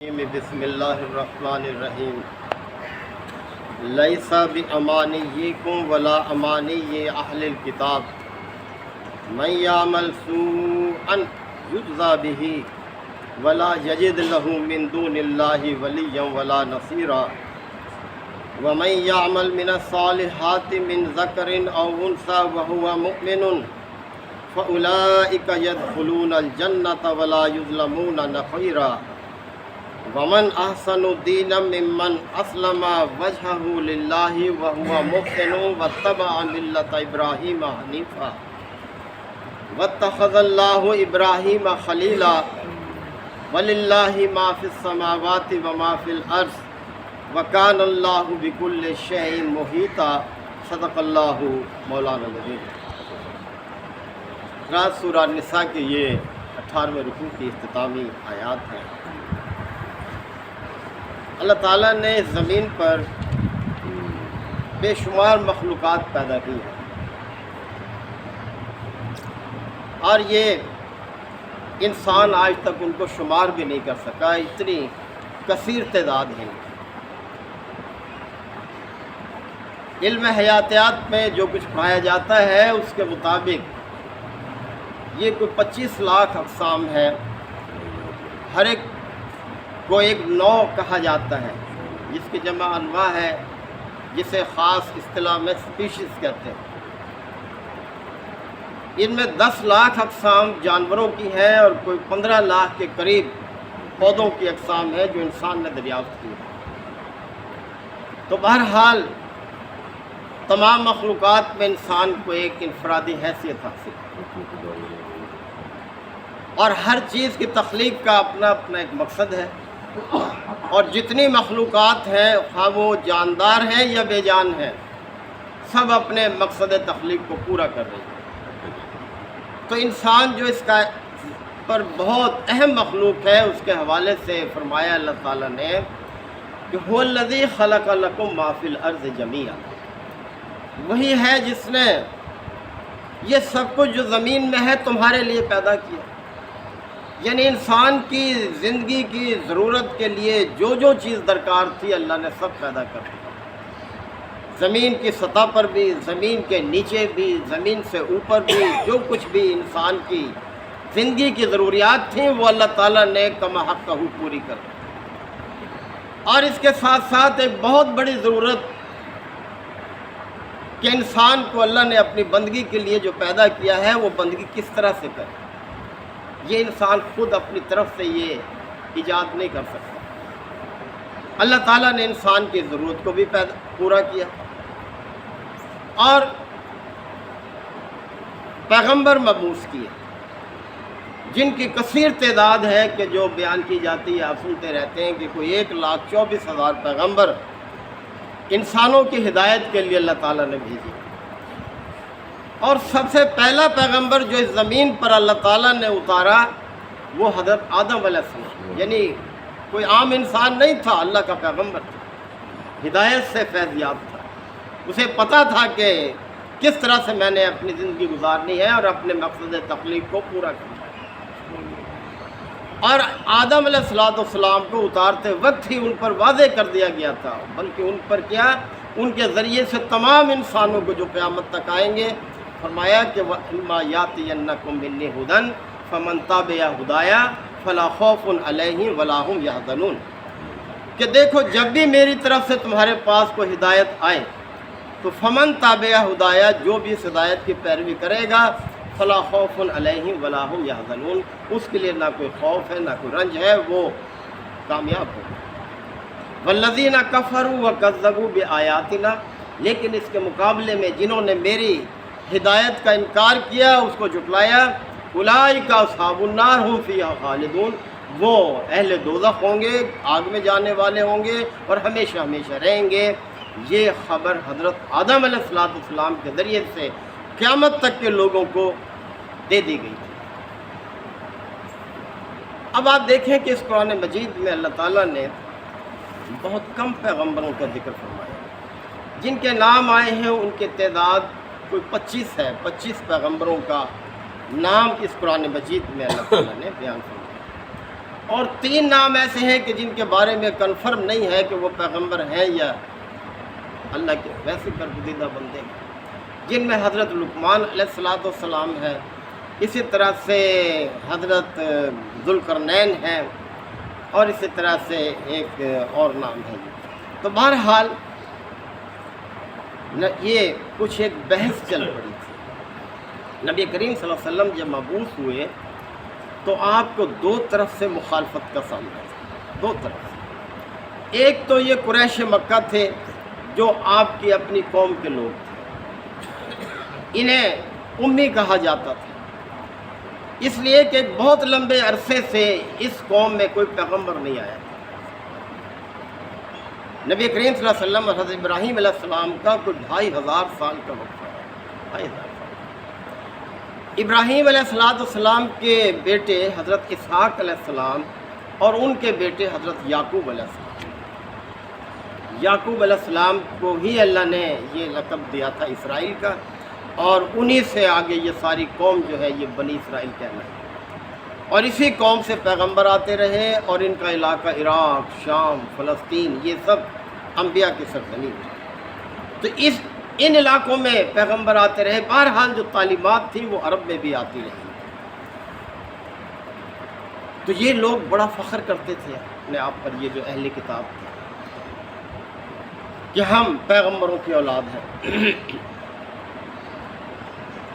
بسم اللہ الرحمن الرحیم لیس بامانیکم ولا امانی اہل الکتاب من یعمل سوءا یجزا به ولا یجد له من دون اللہ ولیا ولا نصیرا ومن یعمل من الصالحات من ذکر او انثى وهو مؤمن فاولئک يدخلون الجنة ولا یظلمون نقیرا ومن احسن دینا ممن اسلم وجهه للہ وهو محسن واتبع ملت ابراہیم حنیفا واتخذ اللہ ابراہیم خلیلا وللہ ما فی السماوات وما فی الارض وکان اللہ بکل شیء محیطا صدق اللہ مولانا العظیم۔ رات سورہ نساء کے یہ 18ویں رکوع کی اختتامی آیات ہیں۔ اللہ تعالیٰ نے اس زمین پر بے شمار مخلوقات پیدا کی ہیں، اور یہ انسان آج تک ان کو شمار بھی نہیں کر سکا، اتنی کثیر تعداد ہیں۔ علم حیاتیات میں جو کچھ پایا جاتا ہے اس کے مطابق یہ کوئی 25 لاکھ اقسام ہے۔ ہر ایک کو ایک نوع کہا جاتا ہے، جس کی جمع انواع ہے، جسے خاص اصطلاح میں سپیشیز کہتے ہیں۔ ان میں 10 لاکھ اقسام جانوروں کی ہیں اور کوئی 15 لاکھ کے قریب پودوں کی اقسام ہے جو انسان نے دریافت کی ہے۔ تو بہرحال تمام مخلوقات میں انسان کو ایک انفرادی حیثیت حاصل ہے، اور ہر چیز کی تخلیق کا اپنا اپنا ایک مقصد ہے، اور جتنی مخلوقات ہیں خواہ وہ جاندار ہیں یا بے جان ہیں، سب اپنے مقصد تخلیق کو پورا کر رہی ہیں۔ تو انسان جو اس کا پر بہت اہم مخلوق ہے، اس کے حوالے سے فرمایا اللہ تعالیٰ نے کہ هو الذی خلق لکم ما فی الارض جمیعا، وہی ہے جس نے یہ سب کچھ جو زمین میں ہے تمہارے لیے پیدا کیا۔ یعنی انسان کی زندگی کی ضرورت کے لیے جو جو چیز درکار تھی اللہ نے سب پیدا کر دی، زمین کی سطح پر بھی، زمین کے نیچے بھی، زمین سے اوپر بھی، جو کچھ بھی انسان کی زندگی کی ضروریات تھیں وہ اللہ تعالیٰ نے کما حق پوری کر دی۔ اور اس کے ساتھ ساتھ ایک بہت بڑی ضرورت کہ انسان کو اللہ نے اپنی بندگی کے لیے جو پیدا کیا ہے وہ بندگی کس طرح سے کرے، یہ انسان خود اپنی طرف سے یہ ایجاد نہیں کر سکتا۔ اللہ تعالیٰ نے انسان کی ضرورت کو بھی پورا کیا، اور پیغمبر مبعوث کیے جن کی کثیر تعداد ہے کہ جو بیان کی جاتی ہے، آپ سنتے رہتے ہیں کہ کوئی 1,24,000 پیغمبر انسانوں کی ہدایت کے لیے اللہ تعالیٰ نے بھیجی۔ اور سب سے پہلا پیغمبر جو اس زمین پر اللہ تعالیٰ نے اتارا وہ حضرت آدم علیہ السلام، یعنی کوئی عام انسان نہیں تھا، اللہ کا پیغمبر تھا، ہدایت سے فیض یاب تھا، اسے پتہ تھا کہ کس طرح سے میں نے اپنی زندگی گزارنی ہے اور اپنے مقصد تخلیق کو پورا کرنا ہے۔ اور آدم علیہ السلام کو اتارتے وقت ہی ان پر واضح کر دیا گیا تھا، بلکہ ان پر کیا، ان کے ذریعے سے تمام انسانوں کو جو قیامت تک آئیں گے، فرمایا کہ وَإِمَّا يَأْتِيَنَّكُم مِّنِّي هُدًى فَمَن تَبِعَ هُدَايَ فَلَا خَوْفٌ عَلَيْهِمْ وَلَا هُمْ يَحْزَنُونَ کہ دیکھو جب بھی میری طرف سے تمہارے پاس کوئی ہدایت آئے تو فمن تابع ہدایہ، جو بھی اس ہدایت کی پیروی کرے گا، فلا خوف علیہم ولا هم یحزنون، اس کے لیے نہ کوئی خوف ہے نہ کوئی رنج ہے، وہ کامیاب ہوگا۔ والذین کفروا وکذبوا بآیاتنا، لیکن اس کے مقابلے میں جنہوں نے میری ہدایت کا انکار کیا، اس کو جھٹلایا، اولئک اصحاب النار هم فیہا خالدون، وہ اہل دوزخ ہوں گے، آگ میں جانے والے ہوں گے اور ہمیشہ ہمیشہ رہیں گے۔ یہ خبر حضرت آدم علیہ السلام کے ذریعے سے قیامت تک کے لوگوں کو دے دی گئی تھی۔ اب آپ دیکھیں کہ اس قرآن مجید میں اللہ تعالیٰ نے بہت کم پیغمبروں کا ذکر فرمایا، جن کے نام آئے ہیں ان کی تعداد کوئی 25 ہے۔ 25 پیغمبروں کا نام اس قرآن مجید میں اللہ تعالیٰ نے بیان فرمایا۔ اور 3 نام ایسے ہیں کہ جن کے بارے میں کنفرم نہیں ہے کہ وہ پیغمبر ہیں یا اللہ کے ویسے برگزیدہ بندے ہیں، جن میں حضرت لقمان علیہ السلام ہے، اسی طرح سے حضرت ذوالقرنین ہیں، اور اسی طرح سے ایک اور نام ہے۔ تو بہرحال یہ کچھ ایک بحث چل پڑی تھی۔ نبی کریم صلی اللہ علیہ وسلم جب مبعوث ہوئے تو آپ کو 2 طرف سے مخالفت کا سامنا تھا، 2 طرف سے۔ ایک تو یہ قریش مکہ تھے جو آپ کی اپنی قوم کے لوگ تھے، انہیں امی کہا جاتا تھا، اس لیے کہ ایک بہت لمبے عرصے سے اس قوم میں کوئی پیغمبر نہیں آیا تھا۔ نبی کریم صلی اللہ علیہ وسلم اور حضرت ابراہیم علیہ السلام کا کوئی 2500 سال کا وقت ہے، 2500 سال۔ ابراہیم علیہ السلام کے بیٹے حضرت اسحاق علیہ السلام اور ان کے بیٹے حضرت یعقوب علیہ السلام، یعقوب علیہ السلام کو ہی اللہ نے یہ لقب دیا تھا اسرائیل کا، اور انہی سے آگے یہ ساری قوم جو ہے یہ بنی اسرائیل کہلائی، اور اسی قوم سے پیغمبر آتے رہے، اور ان کا علاقہ عراق، شام، فلسطین یہ سب انبیاء کی سرزمین ہے۔ تو ان علاقوں میں پیغمبر آتے رہے، بہرحال جو تعلیمات تھی وہ عرب میں بھی آتی رہی۔ تو یہ لوگ بڑا فخر کرتے تھے اپنے آپ پر، یہ جو اہل کتاب تھے، کہ ہم پیغمبروں کی اولاد ہیں،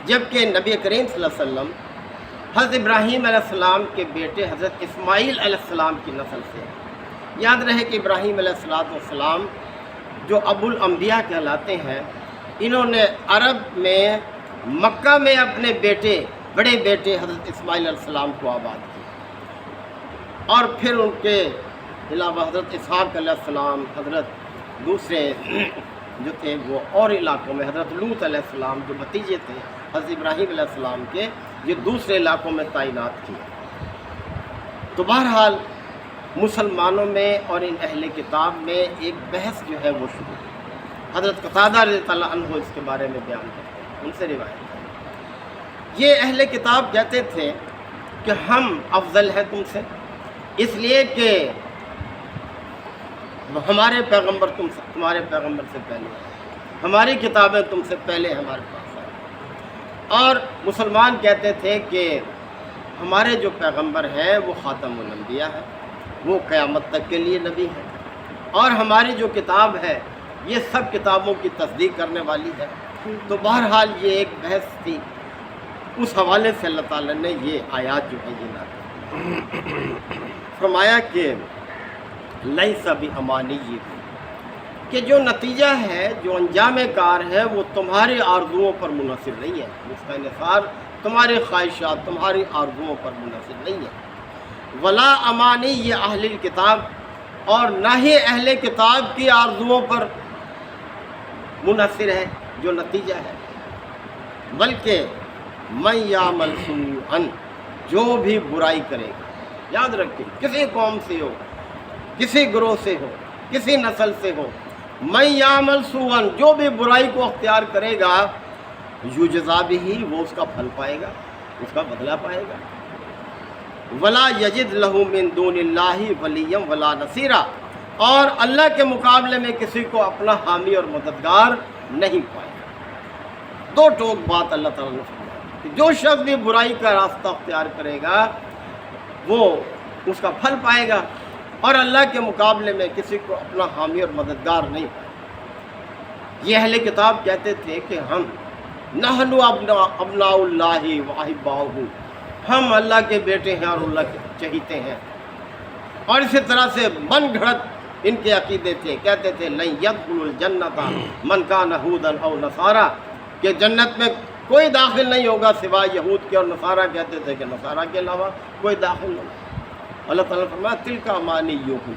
جبکہ نبی کریم صلی اللہ علیہ وسلم حضرت ابراہیم علیہ السلام کے بیٹے حضرت اسماعیل علیہ السلام کی نسل سے ہیں۔ یاد رہے کہ ابراہیم علیہ السلام جو ابو الانبیاء کہلاتے ہیں، انہوں نے عرب میں مکہ میں اپنے بڑے بیٹے حضرت اسماعیل علیہ السلام کو آباد کیا، اور پھر ان کے علاوہ حضرت اسحاق علیہ السلام، حضرت دوسرے جو تھے وہ اور علاقوں میں، حضرت لوط علیہ السلام جو بھتیجے تھے حضرت ابراہیم علیہ السلام کے، یہ دوسرے علاقوں میں تعینات کیے۔ تو بہرحال مسلمانوں میں اور ان اہل کتاب میں ایک بحث جو ہے وہ شروع ہوئی۔ حضرت قتادہ رضی اللہ عنہ اس کے بارے میں بیان کرتے ہیں، ان سے روایت ہے۔ یہ اہل کتاب کہتے تھے کہ ہم افضل ہیں تم سے، اس لیے کہ ہمارے پیغمبر تمہارے پیغمبر سے پہلے، ہماری کتابیں تم سے پہلے ہمارے پاس آئی۔ اور مسلمان کہتے تھے کہ ہمارے جو پیغمبر ہیں وہ خاتم الانبیاء ہیں، وہ قیامت تک کے لیے نبی ہیں، اور ہماری جو کتاب ہے یہ سب کتابوں کی تصدیق کرنے والی ہے۔ تو بہرحال یہ ایک بحث تھی، اس حوالے سے اللہ تعالیٰ نے یہ آیات جو ہے یہ نازل فرمایا کہ لیس بامانیکم، کہ جو نتیجہ ہے، جو انجام کار ہے وہ تمہاری آرزوؤں پر منحصر نہیں ہے، اس کا انحصار تمہاری خواہشات، تمہاری آرزوؤں پر منحصر نہیں ہے۔ ولا امانی اہل الکتاب، اور نہ ہی اہل کتاب کی آرزوؤں پر منحصر ہے جو نتیجہ ہے، بلکہ من یعمل سوءا، جو بھی برائی کرے گا، یاد رکھیں کسی قوم سے ہو، کسی گروہ سے ہو، کسی نسل سے ہو، من یعمل سوءا، جو بھی برائی کو اختیار کرے گا، یجزا بہ، وہ اس کا پھل پائے گا، اس کا بدلہ پائے گا۔ ولا یجد لہ من دون اللہ ولیا ولا نصیرا، اور اللہ کے مقابلے میں کسی کو اپنا حامی اور مددگار نہیں پائے گا۔ 2 ٹوک بات اللہ تعالیٰ نے فرمائی کہ جو شخص بھی برائی کا راستہ اختیار کرے گا وہ اس کا پھل پائے گا، اور اللہ کے مقابلے میں کسی کو اپنا حامی اور مددگار نہیں پائے گا۔ یہ اہل کتاب کہتے تھے کہ ہم نحن ابناء اللہ واحباؤہ، ہم اللہ کے بیٹے ہیں اور اللہ کے چہیتے ہیں، اور اسی طرح سے من گھڑت ان کے عقیدے تھے، کہتے تھے لن يدخل الجنۃ من کان یہودا او نصارا، کہ جنت میں کوئی داخل نہیں ہوگا سوائے یہود کے، اور نصارہ کہتے تھے کہ نصارہ کے علاوہ کوئی داخل نہیں۔ اللہ تعالیٰ نے فرمایا تلک امانیہم،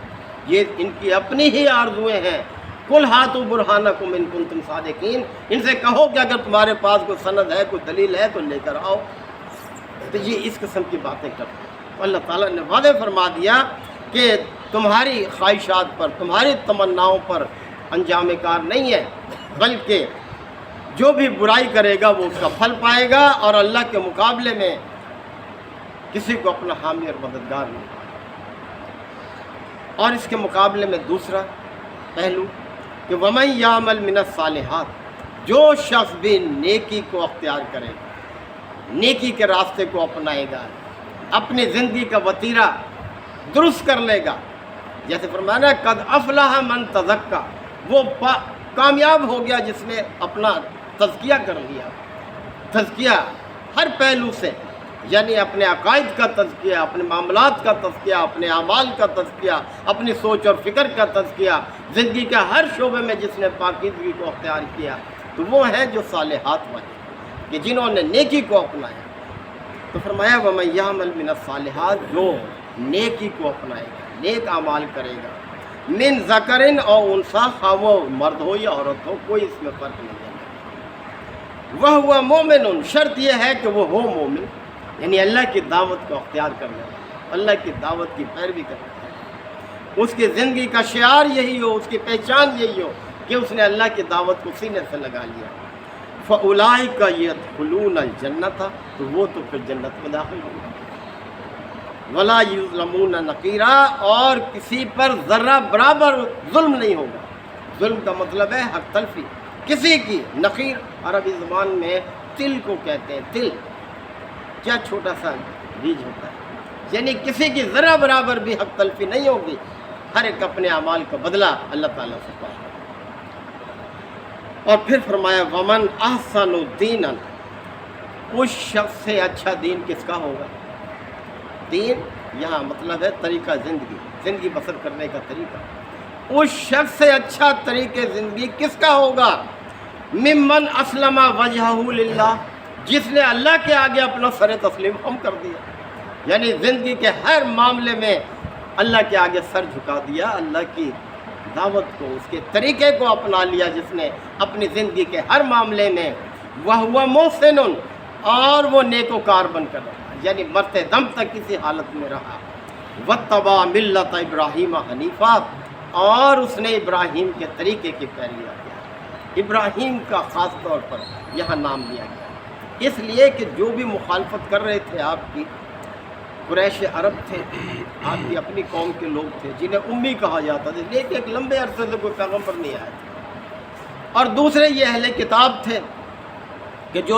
یہ ان کی اپنی ہی آرزویں ہیں، قل ہاتوا برہانکم ان کنتم صادقین، ان سے کہو کہ اگر تمہارے پاس کوئی سند ہے، کوئی دلیل ہے تو لے کر آؤ۔ تو یہ اس قسم کی باتیں کرتے ہیں۔ اللہ تعالیٰ نے واضح فرما دیا کہ تمہاری خواہشات پر، تمہاری تمناؤں پر انجام کار نہیں ہے، بلکہ جو بھی برائی کرے گا وہ اس کا پھل پائے گا، اور اللہ کے مقابلے میں کسی کو اپنا حامی اور مددگار نہیں پائے گا۔ اور اس کے مقابلے میں دوسرا پہلو کہ وَمَن يَعْمَلْ مِنَ الصَّالِحَاتِ، جو شخص بھی نیکی کو اختیار کرے گا، نیکی کے راستے کو اپنائے گا، اپنی زندگی کا وتیرہ درست کر لے گا، جیسے فرمانا قد افلح من تزکا، وہ کامیاب ہو گیا جس نے اپنا تزکیہ کر لیا۔ تزکیہ ہر پہلو سے، یعنی اپنے عقائد کا تزکیہ، اپنے معاملات کا تزکیہ، اپنے اعمال کا تزکیہ، اپنی سوچ اور فکر کا تزکیہ، زندگی کے ہر شعبے میں جس نے پاکیزگی کو اختیار کیا، تو وہ ہے جو صالحات والے، کہ جنہوں نے نیکی کو اپنایا۔ تو فرمایا وَمَن يَعْمَلْ مِنَ الصَّالِحَاتِ، جو نیکی کو اپنائے گا، نیک اعمال کرے گا، من ذکرن او انثیٰ، خواہ وہ مرد ہو یا عورت ہو، کوئی اس میں فرق نہیں ہے، وَهُوَ مُؤْمِنٌ، شرط یہ ہے کہ وہ ہو مومن، یعنی اللہ کی دعوت کو اختیار کرنے والا، اللہ کی دعوت کی پیروی کرنے والا، اس کی زندگی کا شعار یہی ہو، اس کی پہچان یہی ہو کہ اس نے اللہ کی دعوت کو سینے سے لگا لیا۔ فَأُولَٰئِكَ يَدْخُلُونَ الْجَنَّةَ، تو وہ تو پھر جنت میں داخل ہوں گے، وَلَا يُظْلَمُونَ نَقِيرًا، اور کسی پر ذرہ برابر ظلم نہیں ہوگا۔ ظلم کا مطلب ہے حق تلفی، کسی کی، نقیر عربی زبان میں تل کو کہتے ہیں، تل کیا چھوٹا سا بیج ہوتا ہے، یعنی کسی کی ذرہ برابر بھی حق تلفی نہیں ہوگی، ہر ایک اپنے اعمال کا بدلہ اللہ تعالیٰ سے پائے گا۔ اور پھر فرمایا وَمَنْ أَحْسَنُ دِينًا، اس شخص سے اچھا دین کس کا ہوگا؟ دین یہاں مطلب ہے طریقہ زندگی، زندگی بسر کرنے کا طریقہ۔ اس شخص سے اچھا طریقے زندگی کس کا ہوگا؟ ممن اسلم وجہہ للہ، جس نے اللہ کے آگے اپنا سر تسلیم خم کر دیا، یعنی زندگی کے ہر معاملے میں اللہ کے آگے سر جھکا دیا، اللہ کی دعوت کو، اس کے طریقے کو اپنا لیا، جس نے اپنی زندگی کے ہر معاملے میں وَهُوَ مُحْسِنٌ، اور وہ نیکوکار بن کر رہا، یعنی مرتے دم تک کسی حالت میں رہا۔ وَاتَّبَعَ مِلَّةَ إِبْرَاهِيمَ حَنِيفًا، اور اس نے ابراہیم کے طریقے کی پیروی کیا۔ ابراہیم کا خاص طور پر یہاں نام لیا گیا، اس لیے کہ جو بھی مخالفت کر رہے تھے آپ کی، قریش عرب تھے، آپ کی اپنی قوم کے لوگ تھے جنہیں امی کہا جاتا تھا، لیکن ایک لمبے عرصے سے کوئی پیغمبر نہیں آیا تھا، اور دوسرے یہ اہل کتاب تھے کہ جو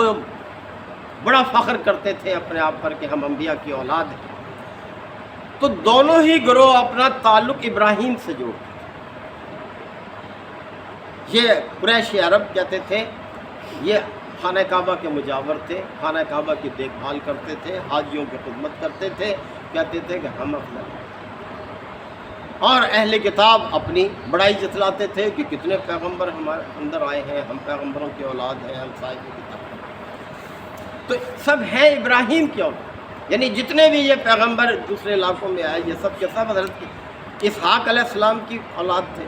بڑا فخر کرتے تھے اپنے آپ پر کہ ہم انبیاء کی اولاد ہیں۔ تو دونوں ہی گروہ اپنا تعلق ابراہیم سے جوڑتے تھے۔ یہ قریش عرب کہتے تھے، یہ خانہ کعبہ کے مجاور تھے، خانہ کعبہ کی دیکھ بھال کرتے تھے، حاجیوں کی خدمت کرتے تھے، کہتے تھے کہ ہم افضل ہیں۔ اور اہل کتاب اپنی بڑائی جتلاتے تھے کہ کتنے پیغمبر ہمارے اندر آئے ہیں، ہم پیغمبروں کی اولاد ہیں، ہم صاحب کتاب۔ تو سب ہیں ابراہیم کی اولاد، یعنی جتنے بھی یہ پیغمبر دوسرے علاقوں میں آئے، یہ سب کے سب حضرت اسحاق علیہ السلام کی اولاد تھے،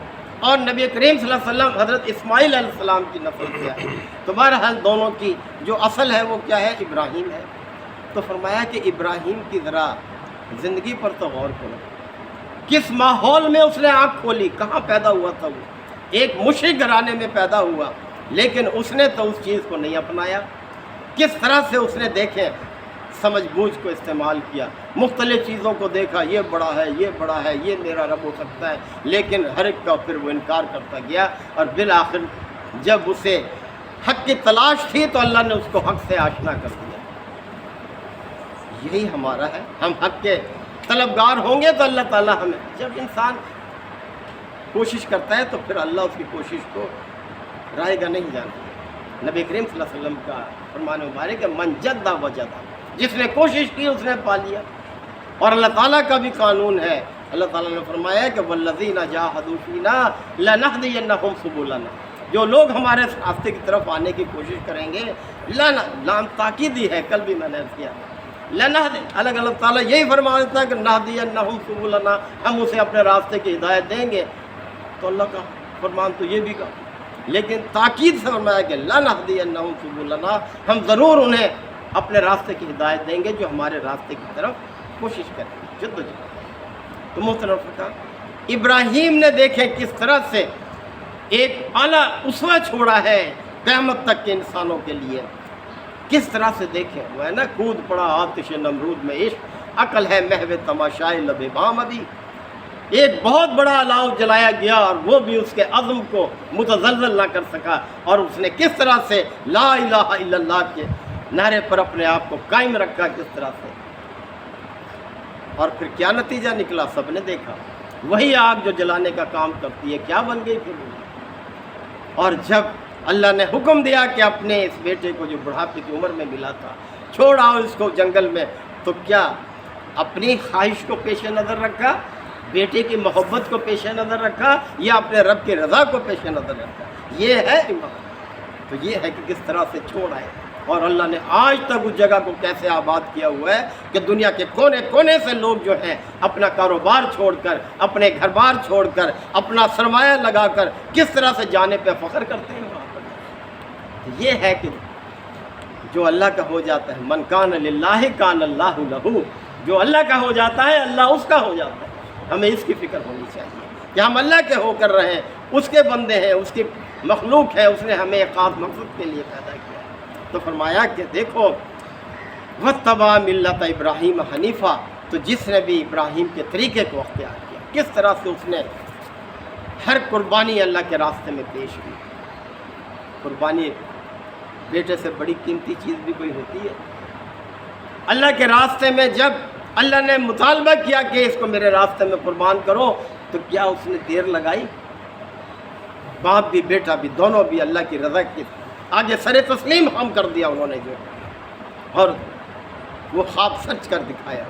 اور نبی کریم صلی اللہ علیہ وسلم حضرت اسماعیل علیہ السلام کی نسل سے آئے۔ تو بہرحال دونوں کی جو اصل ہے وہ کیا ہے؟ ابراہیم ہے۔ تو فرمایا کہ ابراہیم کی ذرا زندگی پر تو غور کرو، کس ماحول میں اس نے آنکھ کھولی، کہاں پیدا ہوا تھا وہ؟ ایک مشرک گھرانے میں پیدا ہوا، لیکن اس نے تو اس چیز کو نہیں اپنایا۔ کس طرح سے اس نے دیکھے سمجھ بوجھ کو استعمال کیا، مختلف چیزوں کو دیکھا، یہ بڑا ہے، یہ بڑا ہے، یہ میرا رب ہو سکتا ہے، لیکن ہر ایک کا پھر وہ انکار کرتا گیا، اور بالآخر جب اسے حق کی تلاش تھی تو اللہ نے اس کو حق سے آشنا کر دیا۔ یہی ہمارا ہے، ہم حق کے طلبگار ہوں گے تو اللہ تعالیٰ ہمیں، جب انسان کوشش کرتا ہے تو پھر اللہ اس کی کوشش کو رائے گا نہیں جانتا۔ نبی کریم صلی اللہ علیہ وسلم کا فرمان مبارک ہے من جدہ وجدہ، جس نے کوشش کی اس نے پا لیا۔ اور اللہ تعالیٰ کا بھی قانون ہے، اللہ تعالیٰ نے فرمایا ہے کہ والذین جاہدوا فینا لنہدینہم سبلنا، جو لوگ ہمارے راستے کی طرف آنے کی کوشش کریں گے، لام تاکیدی ہے، کل بھی میں نے کیا، الگ اللہ تعالیٰ یہی فرما دیتا ہے کہ نہدینہم سبلنا، ہم اسے اپنے راستے کی ہدایت دیں گے۔ تو اللہ کا فرمان تو یہ بھی کہا، لیکن تاکید سے فرمایا کہ لنہدینہم سبلنا، ہم ضرور انہیں اپنے راستے کی ہدایت دیں گے جو ہمارے راستے کی طرف کوشش کریں گے، جدوجہد۔ تو محترم فقہ، ابراہیم نے دیکھیں کس طرح سے ایک اعلیٰ اسوہ چھوڑا ہے قیامت تک کے انسانوں کے لیے، کس طرح سے دیکھیں، وہ ہے نا کود پڑا آتش نمرود میں عشق، عقل ہے محو تماشائے لب بام ابھی، ایک بہت بڑا الاؤ جلایا گیا اور وہ بھی اس کے عزم کو متزلزل نہ کر سکا، اور اس نے کس طرح سے لا الہ الا اللہ کے نعرے پر اپنے آپ کو قائم رکھا، کس طرح سے، اور پھر کیا نتیجہ نکلا سب نے دیکھا۔ وہی آگ جو جلانے کا کام کرتی ہے کیا بن گئی پھر وہ۔ اور جب اللہ نے حکم دیا کہ اپنے اس بیٹے کو جو بڑھاپے کی عمر میں ملا تھا چھوڑ آؤ اس کو جنگل میں، تو کیا اپنی خواہش کو پیش نظر رکھا، بیٹے کی محبت کو پیش نظر رکھا، یا اپنے رب کی رضا کو پیش نظر رکھا؟ یہ ہے ایمان۔ تو یہ ہے کہ کس طرح سے چھوڑ آئے، اور اللہ نے آج تک اس جگہ کو کیسے آباد کیا ہوا ہے کہ دنیا کے کونے کونے سے لوگ جو ہیں اپنا کاروبار چھوڑ کر، اپنے گھر بار چھوڑ کر، اپنا سرمایہ لگا کر کس طرح سے جانے پہ فخر کرتے ہیں وہاں پر۔ یہ ہے کہ جو اللہ کا ہو جاتا ہے، من کان للہ کان اللہ لہو، جو اللہ کا ہو جاتا ہے اللہ اس کا ہو جاتا ہے۔ ہمیں اس کی فکر ہونی چاہیے کہ ہم اللہ کے ہو کر رہے ہیں، اس کے بندے ہیں، اس کی مخلوق ہے، اس نے ہمیں ایک خاص مقصد کے لیے پیدا کیا۔ تو فرمایا کہ دیکھو وَاتَّبَعَ مِلَّةَ ابراہیم حنیفہ، تو جس نے بھی ابراہیم کے طریقے کو اختیار کیا، کس طرح سے اس نے ہر قربانی اللہ کے راستے میں پیش کی۔ قربانی بیٹے سے بڑی قیمتی چیز بھی کوئی ہوتی ہے؟ اللہ کے راستے میں جب اللہ نے مطالبہ کیا کہ اس کو میرے راستے میں قربان کرو، تو کیا اس نے دیر لگائی؟ باپ بھی بیٹا بھی دونوں بھی اللہ کی رضا کی آگے سر تسلیم ہم کر دیا انہوں نے جو، اور وہ خواب سچ کر دکھایا۔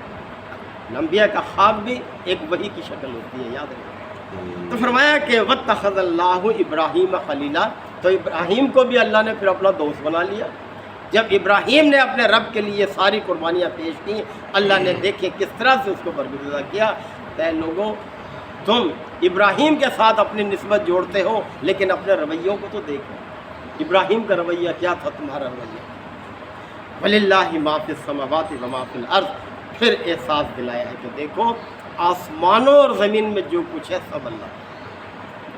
انبیاء کا خواب بھی ایک وحی کی شکل ہوتی ہے، یاد رکھیں۔ تو فرمایا کہ وَاتَّخَذَ اللَّهُ إِبْرَاهِيمَ خَلِيلًا، تو ابراہیم کو بھی اللہ نے پھر اپنا دوست بنا لیا۔ جب ابراہیم نے اپنے رب کے لیے ساری قربانیاں پیش کی، اللہ نے دیکھیں کس طرح سے اس کو برگزیدہ کیا۔ اے لوگوں، تم ابراہیم کے ساتھ اپنی نسبت جوڑتے ہو، لیکن اپنے رویوں کو تو دیکھو۔ ابراہیم کا رویہ کیا تھا، تمہارا رویہ؟ وَلِلَّهِ مَا فِي السَّمَاوَاتِ وَمَا فِي الْأَرْضِ، پھر احساس دلایا ہے کہ دیکھو آسمانوں اور زمین میں جو کچھ ہے سب اللہ،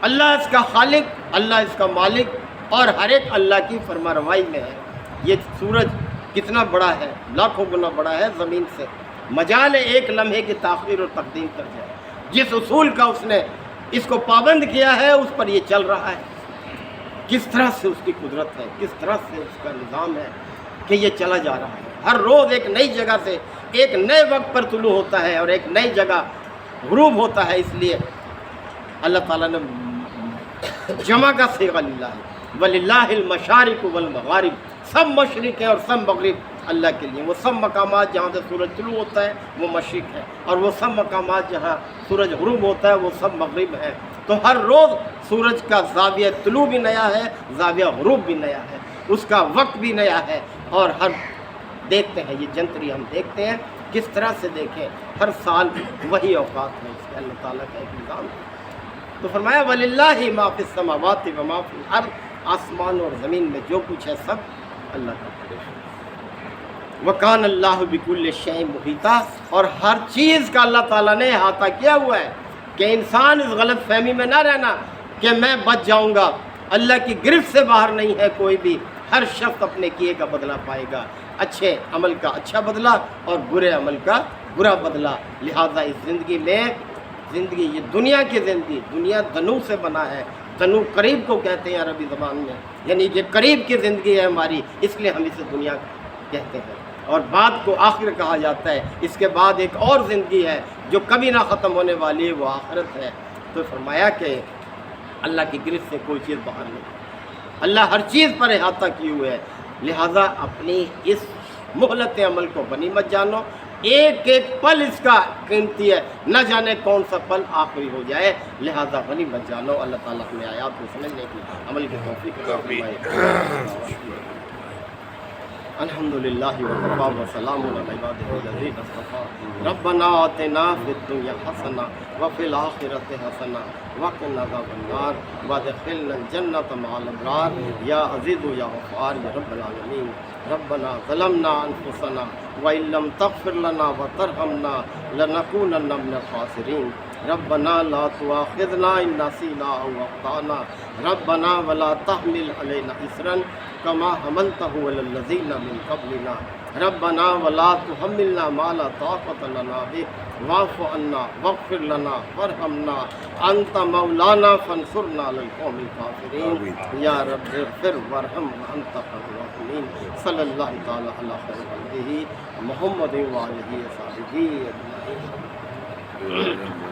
اللہ اس کا خالق، اللہ اس کا مالک، اور ہر ایک اللہ کی فرما روائی میں ہے۔ یہ سورج کتنا بڑا ہے، لاکھوں گنا بڑا ہے زمین سے، مجال ایک لمحے کی تاخیر اور تقدیم کر جائے۔ جس اصول کا اس نے اس کو پابند کیا ہے اس پر یہ چل رہا ہے۔ کس طرح سے اس کی قدرت ہے، کس طرح سے اس کا نظام ہے کہ یہ چلا جا رہا ہے۔ ہر روز ایک نئی جگہ سے ایک نئے وقت پر طلوع ہوتا ہے اور ایک نئی جگہ غروب ہوتا ہے۔ اس لیے اللہ تعالیٰ نے جمع کا صیغہ للہ ہے، وَلِلَّهِ الْمَشَارِقُ وَالْمَغَارِبُ، سب مشرق ہیں اور سب مغرب اللہ کے لیے۔ وہ سب مقامات جہاں سے سورج طلوع ہوتا ہے وہ مشرق ہے، اور وہ سب مقامات جہاں سورج غروب ہوتا ہے وہ سب مغرب ہے۔ تو ہر روز سورج کا زاویہ طلوع بھی نیا ہے، زاویہ غروب بھی نیا ہے، اس کا وقت بھی نیا ہے، اور ہر دیکھتے ہیں یہ جنتری ہم دیکھتے ہیں کس طرح سے دیکھیں، ہر سال وہی اوقات ہے، اس کے اللہ تعالیٰ کا ایک نظام ہے۔ تو فرمایا وَلِلَّهِ مَا فِي السَّمَاوَاتِ وَمَا فِي الْأَرْضِ، آسمان اور زمین میں جو کچھ ہے سب اللہ کا ہے۔ وَكَانَ اللَّهُ بِكُلِّ شَيْءٍ مُحِيطًا، اور ہر چیز کا اللہ تعالیٰ نے احاطہ کیا ہوا ہے کہ انسان اس غلط فہمی میں نہ رہنا کہ میں بچ جاؤں گا۔ اللہ کی گرفت سے باہر نہیں ہے کوئی بھی، ہر شخص اپنے کیے کا بدلہ پائے گا، اچھے عمل کا اچھا بدلہ اور برے عمل کا برا بدلہ۔ لہذا اس زندگی میں، زندگی یہ دنیا کی زندگی، دنیا دنو سے بنا ہے، دنو قریب کو کہتے ہیں عربی زبان میں، یعنی یہ قریب کی زندگی ہے ہماری، اس لیے ہم اسے دنیا کہتے ہیں، اور بعد کو آخر کہا جاتا ہے۔ اس کے بعد ایک اور زندگی ہے جو کبھی نہ ختم ہونے والی ہے، وہ آخرت ہے۔ تو فرمایا کہ اللہ کی گرفت سے کوئی چیز باہر نہیں، اللہ ہر چیز پر احاطہ کیے ہوئے ہے۔ لہٰذا اپنی اس مہلت عمل کو بنی مت جانو، ایک ایک پل اس کا قیمتی ہے، نہ جانے کون سا پل آخری ہو جائے، لہذا غنی مت جانو۔ اللہ تعالیٰ ہمیں آیات کو سمجھنے کی عمل کی توفیق عطا فرمائے۔ الحمدللہ وکفیٰ وسلام علی عبادہ الذین اصطفیٰ۔ ربنا آتنا فی الدنیا حسنہ وفی الآخرۃ حسنہ وقنا عذاب النار وادخلنا الجنۃ مع الابرار یا عزیز یا غفار یا رب العالمین۔ ربنا ظلمنا انفسنا وإن لم تغفر لنا وترحمنا لنكونن من الخاسرین۔ ربنا لا تؤاخذنا إن نسينا أو أخطأنا ربنا ولا تحمل علينا إصرا كما حملته على الذين من قبلنا ربنا ولا تحملنا ما لا طاقت لنا به واعف عنا واغفر لنا وارحمنا انت مولانا فانصرنا على القوم الكافرين یا رب اغفر وارحم وانت خير الراحمين صلی اللہ تعالی علی خیر خلقہ محمد وآلہ وصحبہ اجمعین.